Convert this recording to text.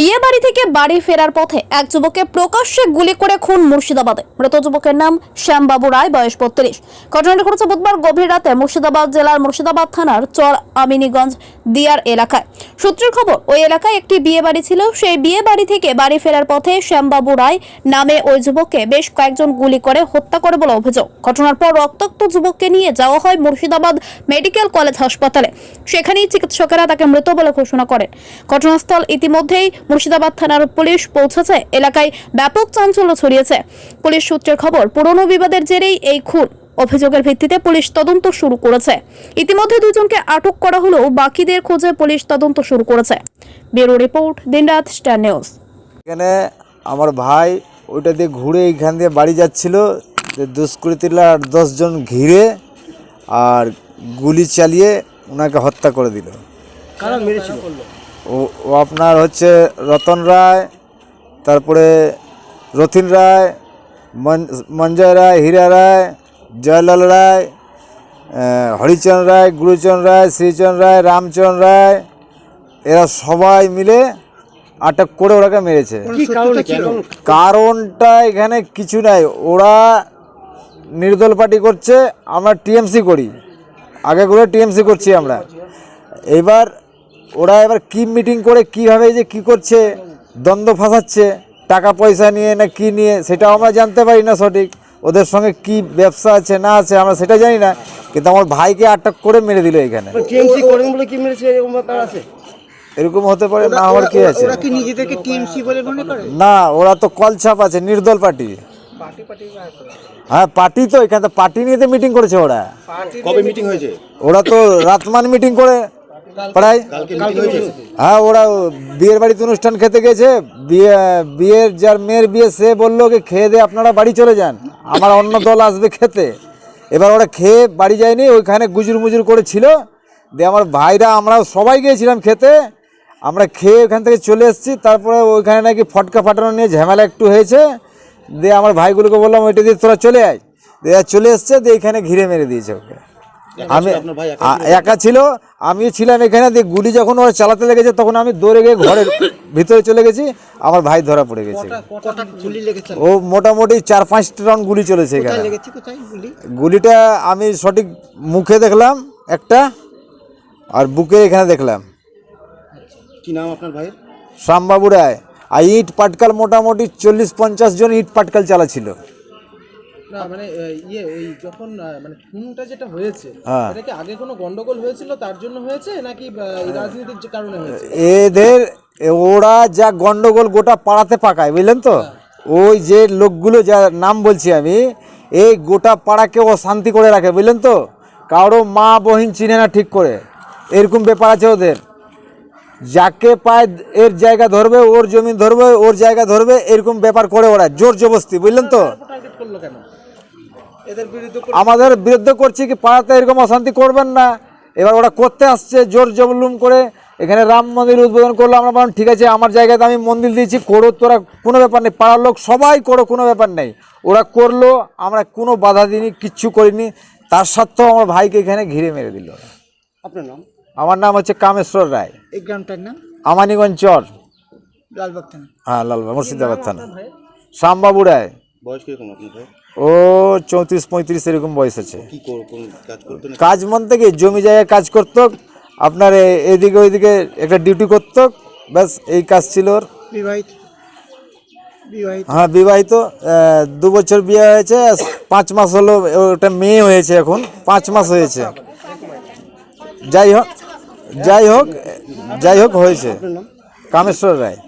বিয়ে বাড়ি থেকে বাড়ি ফেরার পথে এক যুবককে প্রকাশ্যে গুলি করে খুন মুর্শিদাবাদে। মৃত যুবকের নাম শ্যামবাবু রায়, বয়স 32। ঘটনাটি ঘটেছে বুধবার গভীর রাতে মুর্শিদাবাদ জেলার মুর্শিদাবাদ থানার চর আমিনীগঞ্জ দিয়ার এলাকায়। সূত্রের খবর, ওই এলাকায় একটি বিয়ে বাড়ি ছিল। সেই বিয়ে বাড়ি থেকে বাড়ি ফেরার পথে শ্যামবাবু রায় নামে ওই যুবককে বেশ কয়েকজন গুলি করে হত্যা করে বলে অভিযোগ। ঘটনার পর রক্তাক্ত যুবককে নিয়ে যাওয়া হয় মুর্শিদাবাদ মেডিকেল কলেজ হাসপাতালে। সেখানেই চিকিৎসকেরা তাকে মৃত বলে ঘোষণা করেন। ঘটনাস্থল ইতিমধ্যেই মুর্শিদাবাদ থানার পুলিশ পৌঁছেছে। এলাকায় ব্যাপক চাঞ্চল্য ছড়িয়েছে। পুলিশ সূত্রের খবর, পুরনো বিবাদের জেরেই এই খুন। অভিযোগের ভিত্তিতে পুলিশ তদন্ত শুরু করেছে। ইতিমধ্যে দুজনকে আটক করা হলেও বাকিদের খোঁজে পুলিশ তদন্ত শুরু করেছে। ব্যুরো রিপোর্ট, দিনরাত স্টার নিউজ। এখানে আমার ভাই ওইটা দিয়ে ঘুরে এইখান দিয়ে বাড়ি যাচ্ছিল, দুষ্কৃতীরা 10 জন ঘিরে আর গুলি চালিয়ে ওনাকে হত্যা করে দিল। কারা মেরেছিল? ও আপনার হচ্ছে রতন রায়, তারপরে রথিন রায়, মঞ্জয় রায়, হীরা রায়, জয়লাল রায়, হরিচরণ রায়, গুরুচরণ রায়, শ্রীচরণ রায়, রামচরণ রায়, এরা সবাই মিলে আটক করে ওরাকে মেরেছে। কারণটা এখানে কিছু নাই, ওরা নির্দল পার্টি করছে, আমরা টিএমসি করি, আগে করে টিএমসি করছি আমরা। এবার ওরা কি মিটিং করে কিভাবে যে কি করছে, দ্বন্দ্ব ফাঁসাচ্ছে টাকা পয়সা নিয়ে না কি নিয়ে, সেটাও আমরা জানতে পারি না সঠিক। ওদের সঙ্গে কি ব্যবসা আছে না আছে আমরা সেটা জানি না, কিন্তু আমার ভাইকে আটক করে মেরে দিল এখানে। টিএমসি করেন বলে কি মেরেছে এরকম ব্যাপার আছে? এরকম হতে পারে না, আমার কি আছে? ওরা কি নিজেদেরকে টিএমসি বলে মনে করে? না, ওরা তো কলছাপ আছে, নির্দল পার্টি। হ্যাঁ পার্টি, তো এখানে তো পার্টি নিয়ে তো মিটিং করেছে ওরা। কবে মিটিং হয়েছে? ওরা তো রাতমান মিটিং করে প্রায়। হ্যাঁ, ওরা বিয়ের বাড়িতে অনুষ্ঠান খেতে গেছে, বিয়ের যার মেয়ের বিয়ে সে বললো কি খেয়ে দিয়ে আপনারা বাড়ি চলে যান, আমার অন্য দল আসবে খেতে। এবার ওরা খেয়ে বাড়ি যায়নি, ওইখানে গুজুর মুজুর করেছিল। দিয়ে আমার ভাইরা আমরা সবাই গিয়েছিলাম খেতে, আমরা খেয়ে ওখান থেকে চলে এসেছি। তারপরে ওইখানে নাকি ফটকা ফাটানো নিয়ে ঝামেলা একটু হয়েছে। দিয়ে আমার ভাইগুলোকে বললাম ওইটা দিয়ে তোরা চলে আয়, দিয়ে চলে এসছে, দিয়ে এখানে ঘিরে মেরে দিয়েছে ওকে। আমি একা ছিল, আমিও ছিলাম এখানে। দিয়ে গুলি যখন ওরা চালাতে লেগেছে তখন আমি দৌড়ে গিয়ে ঘরের ভিতরে চলে গেছি, আমার ভাই ধরা পড়ে গেছে। ও মোটামুটি 4-5 রাউন্ড গুলি চলেছে এখানে। গুলিটা আমি সঠিক মুখে দেখলাম একটা, আর বুকে এখানে দেখলাম। কি নাম আপনার ভাইয়ের? শ্যামবাবু রায়। আর ইট পাটকাল মোটামুটি 40-50 জন ইট পাটকাল চালাছিল। না মানে এই যখন মানে খুনটা যেটা হয়েছে, এটা কি আগে কোনো গন্ডগোল হয়েছিল তার জন্য হয়েছে নাকি রাজনীতির কারণে হয়েছে? এদের ওরা যা গন্ডগোল গোটা পাড়াতে পাকায়, বুঝলেন তো। ওই যে লোকগুলো যা নাম বলছি আমি, এই গোটা পাড়াকে অশান্তি করে রাখে, বুঝলেন তো। কারো মা বহিন চিনে না ঠিক করে, এরকম ব্যাপার আছে ওদের। যাকে পায় এর জায়গা ধরবে, ওর জমি ধরবে, ওর জায়গা ধরবে, এরকম ব্যাপার করে ওরা জোর জবরদস্তি, বুঝলেন তো। টার্গেট করলো কেন? এদের বিরুদ্ধে আমাদের বিরুদ্ধে করছে কি পাড়াতে এরকম অশান্তি করবেন না। এবার ওরা করতে আসছে জোর জবরদস্তি করে। এখানে রাম মন্দির উদ্বোধন করলো, আমরা বললাম ঠিক আছে, আমার জায়গাতে আমি মন্দির দিয়েছি, করো তোরা, কোনো ব্যাপার নেই, পাড়ার লোক সবাই করো, কোনো ব্যাপার নেই। ওরা করলো, আমরা কোনো বাধা দিইনি, কিচ্ছু করিনি। তার সত্ত্বেও আমার ভাইকে এখানে ঘিরে মেরে দিল। আপনার নাম? আমার নাম হচ্ছে কামেশ্বর রায়। এই গ্রামটার নাম? আমানীগঞ্জ চর, লালবাগ থানা। হ্যাঁ লালবাগ, মুর্শিদাবাদ থানা। শ্যামবাবু রায়। বয়স কিরকম আপনার ভাই? ও 34-35 এরকম বয়স আছে। কি কোন কাজ করতেন? কাজ মন থেকে জমি জায়গায় কাজ করতো, আপনার এইদিকে ওইদিকে একটা ডিউটি করতো, ব্যাস এই কাজ ছিল ওর। বিবাহিত? হ্যাঁ বিবাহিত, 2 বছর বিয়ে হয়েছে, 5 মাস হলো, ওটা মেয়ে হয়েছে, এখন 5 মাস হয়েছে। যাই হোক হয়েছে। কামেশ্বর রায়।